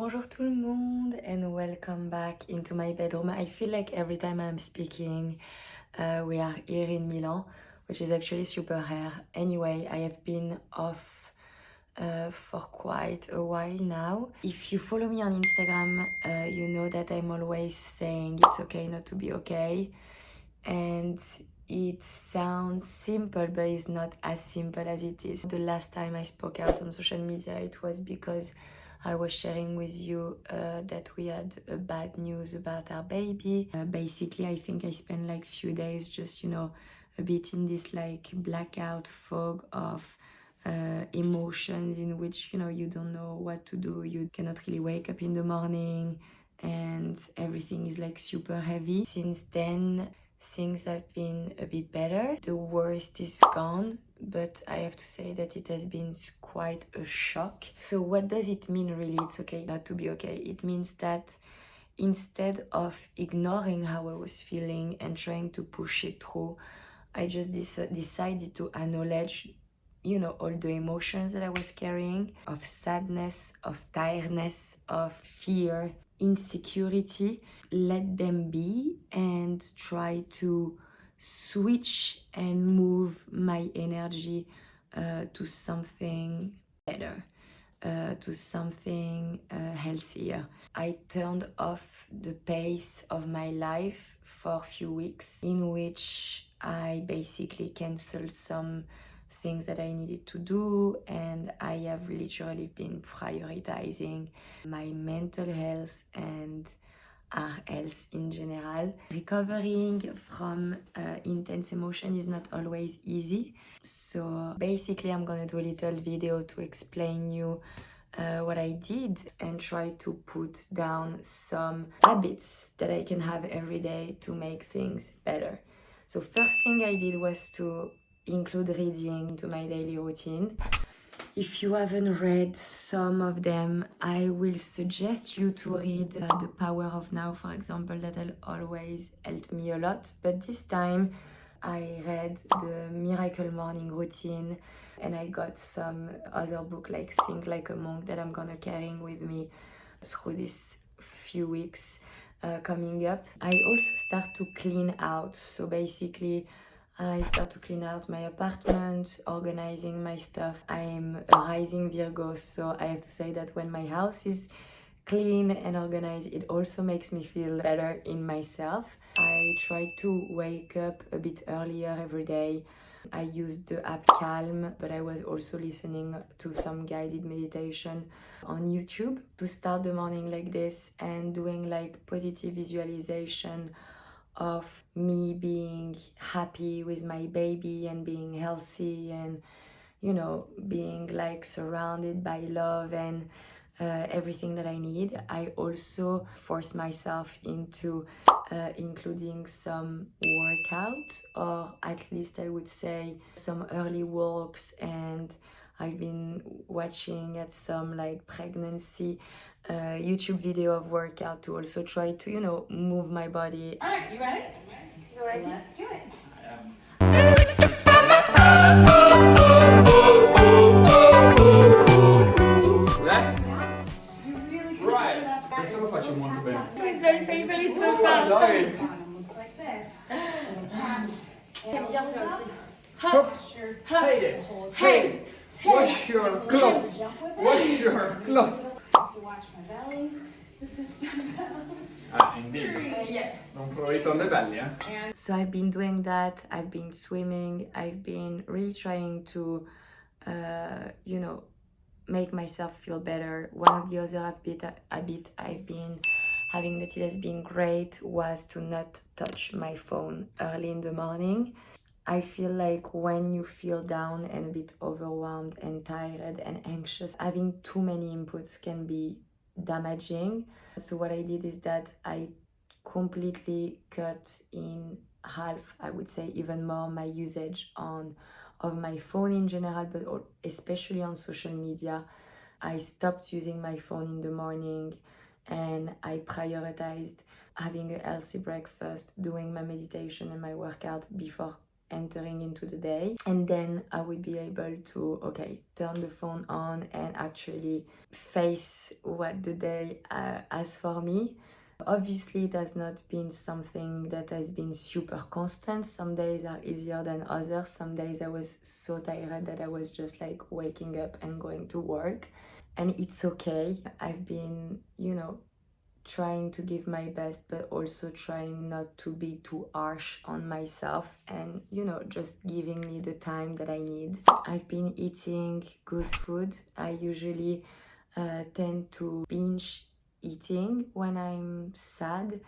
Bonjour tout le monde and welcome back into my bedroom. I feel like every time I'm speaking, we are here in Milan, which is actually super rare. Anyway, I have been off for quite a while now. If you follow me on Instagram, you know that I'm always saying it's okay not to be okay. And it sounds simple, but it's not as simple as it is. The last time I spoke out on social media, it was because I was sharing with you that we had bad news about our baby. Basically, I think I spent like few days just, a bit in this like blackout fog of emotions in which, you don't know what to do. You cannot really wake up in the morning and everything is like super heavy. Since then, things have been a bit better. The worst is gone, but I have to say that it has been quite a shock. So what does it mean really? It's okay not to be okay. It means that instead of ignoring how I was feeling and trying to push it through, I just decided to acknowledge all the emotions that I was carrying, of sadness, of tiredness, of fear, insecurity. Let them be and try to switch and move my energy to something better, to something healthier. I turned off the pace of my life for a few weeks, in which I basically canceled some things that I needed to do, and I have literally been prioritizing my mental health and our health in general. Recovering from intense emotion is not always easy. So basically I'm gonna do a little video to explain you what I did and try to put down some habits that I can have every day to make things better. So first thing I did was to include reading into my daily routine. If you haven't read some of them, I will suggest you to read The Power of Now, for example. That'll always help me a lot. But this time I read The Miracle Morning Routine, and I got some other book like Think Like a Monk that I'm gonna carrying with me through these few weeks coming up. I also start to clean out. So basically I start to clean out my apartment, organizing my stuff. I am a rising Virgo, so I have to say that when my house is clean and organized, it also makes me feel better in myself. I try to wake up a bit earlier every day. I used the app Calm, but I was also listening to some guided meditation on YouTube to start the morning like this and doing like positive visualization of me being happy with my baby and being healthy and being like surrounded by love and everything that I need. I also forced myself into including some workout, or at least I would say some early walks, and I've been watching at some like pregnancy YouTube video of workout to also try to move my body. All right, you ready? You ready? Let's do it. Left, You really can right. do that. Questo lo faccio molto bene. Please don't say it's so Dai. Looks like this. And it taps. And bien goes ça up. aussi. Hop. Your Hey there. hold. Hey. Wash your cloth. Jump with it. Wash your cloth. To watch my belly with this dumbbell. Ah, indeed. Yeah. Non provi tonde belli, eh? And So I've been doing that. I've been swimming. I've been really trying to, make myself feel better. One of the other habit I've been having that it has been great was to not touch my phone early in the morning. I feel like when you feel down and a bit overwhelmed and tired and anxious, having too many inputs can be damaging. So what I did is that I completely cut in half, I would say even more, my usage of my phone in general, but especially on social media. I stopped using my phone in the morning and I prioritized having a healthy breakfast, doing my meditation and my workout before entering into the day, and then I would be able to, okay, turn the phone on and actually face what the day has for me. Obviously, it has not been something that has been super constant. Some days are easier than others. Some days I was so tired that I was just like waking up and going to work, and it's okay. I've been, you know, trying to give my best, but also trying not to be too harsh on myself, and, you know, just giving me the time that I need. I've been eating good food. I usually tend to binge eating when I'm sad.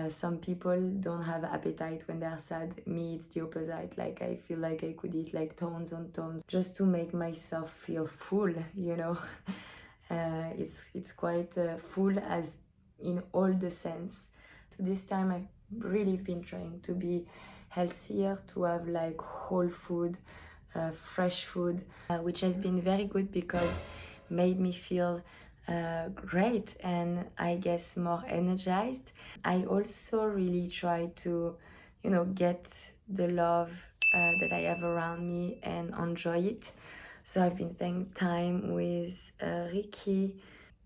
Some people don't have appetite when they're sad. Me, it's the opposite. Like, I feel like I could eat like tons on tons just to make myself feel full, you know. It's quite full as in all the sense. So this time I've really been trying to be healthier, to have like whole food, fresh food, which has been very good because made me feel great and I guess more energized. I also really try to, you know, get the love that I have around me and enjoy it. So I've been spending time with Ricky.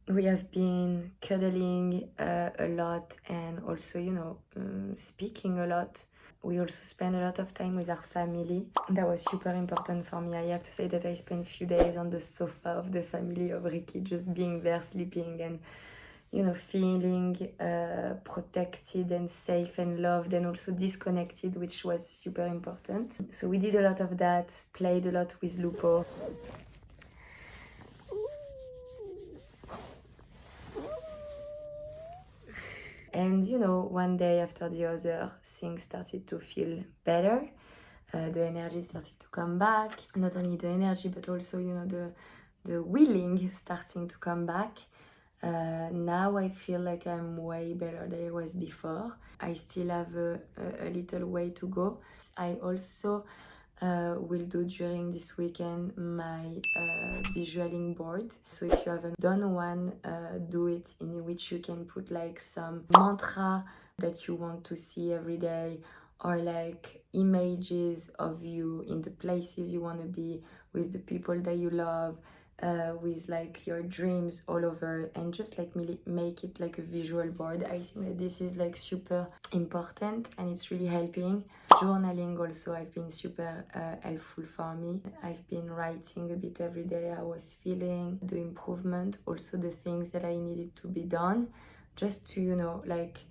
We have been cuddling a lot and also, you know, speaking a lot. We also spend a lot of time with our family. That was super important for me. I have to say that I spent a few days on the sofa of the family of Ricky, just being there, sleeping and, you know, feeling protected and safe and loved and also disconnected, which was super important. So we did a lot of that, played a lot with Lupo. And, you know, one day after the other, things started to feel better. The energy started to come back. Not only the energy, but also, you know, the willing starting to come back. Now I feel like I'm way better than I was before. I still have a little way to go. I also will do during this weekend my visualing board. So if you haven't done one, do it, in which you can put like some mantra that you want to see every day, or like images of you in the places you want to be, with the people that you love, with like your dreams all over, and just like make it like a visual board. I think that this is like super important and it's really helping. Journaling also have been super helpful for me. I've been writing a bit every day how I was feeling, the improvement, also the things that I needed to be done, just to, you know, like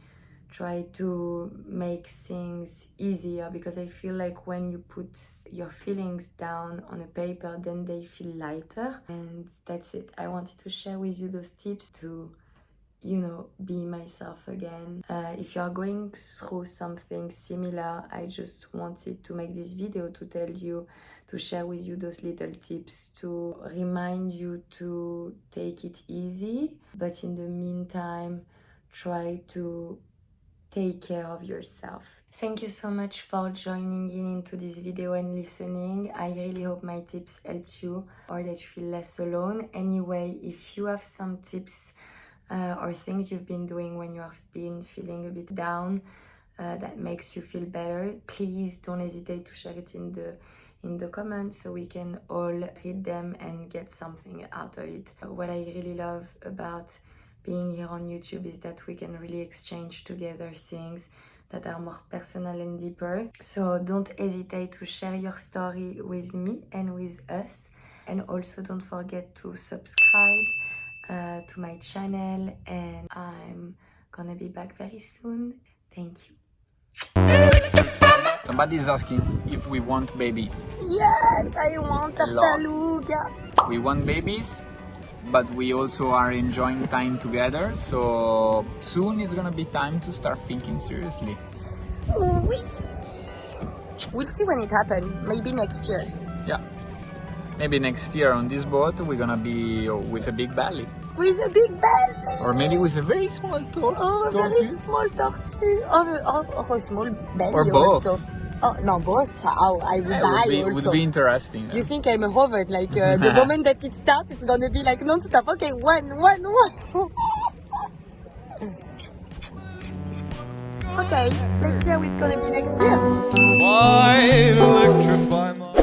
try to make things easier, because I feel like when you put your feelings down on a paper, then they feel lighter. And that's it. I wanted to share with you those tips to, you know, be myself again. If you are going through something similar, I just wanted to make this video to tell you, to share with you those little tips, to remind you to take it easy, but in the meantime, try to take care of yourself. Thank you so much for joining into this video and listening. I really hope my tips helped you, or that you feel less alone. Anyway, if you have some tips or things you've been doing when you have been feeling a bit down that makes you feel better, please don't hesitate to share it in the comments so we can all read them and get something out of it. What I really love about being here on YouTube is that we can really exchange together things that are more personal and deeper. So don't hesitate to share your story with me and with us. And also don't forget to subscribe to my channel, and I'm gonna be back very soon. Thank you. Somebody is asking if we want babies. Yes, I want tartaruga. We want babies, but we also are enjoying time together, so soon it's gonna be time to start thinking seriously. We'll see when it happens, maybe next year. Yeah, maybe next year on this boat we're gonna be with a big belly. With a big belly! Or maybe with a very small Oh, a very small tortue. Or a small belly or both. also. Oh, no, both, ciao. I will die also. Would be interesting. You think I'm a hover, like the moment that it starts, it's gonna be like non-stop. Okay, one. Okay, let's see how it's gonna be next year. Might electrify my